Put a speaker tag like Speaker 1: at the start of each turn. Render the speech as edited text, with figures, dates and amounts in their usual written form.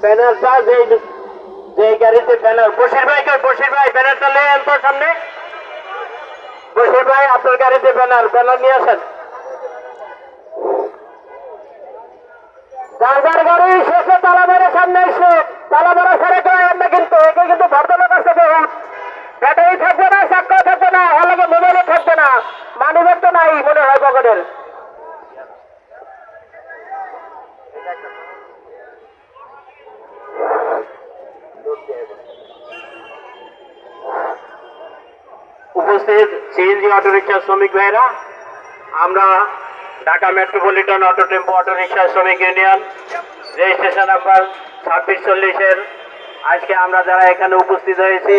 Speaker 1: ব্যানারটা যে গাড়িতে ব্যানার বশির ভাই ব্যানারটা নিয়ে আনতো সামনে। বশির ভাই আপনার গাড়িতে ব্যানার নিয়ে আসেন। যার গাড়ি শেষে তালা মেরে সামনে এসে তালা মেরা ছেড়ে করেন না, কিন্তু একে কিন্তু ভদ্রলোক আছে বহুত। ব্যাটারি থাকবে না, চাক্কা থাকবে না, হলে মোবাইলও থাকবে না, মানিব্যাগ তো নাই মনে হয় পকেটের। উপস্থিত সিএনজি অটোরিকশা শ্রমিক ভাইরা, আমরা Dhaka metropolitan auto tempo autorickshaw শ্রমিক ইউনিয়ন রেজিস্ট্রেশন নাম্বার 2640-এর আজকে আমরা যারা এখানে উপস্থিত হয়েছি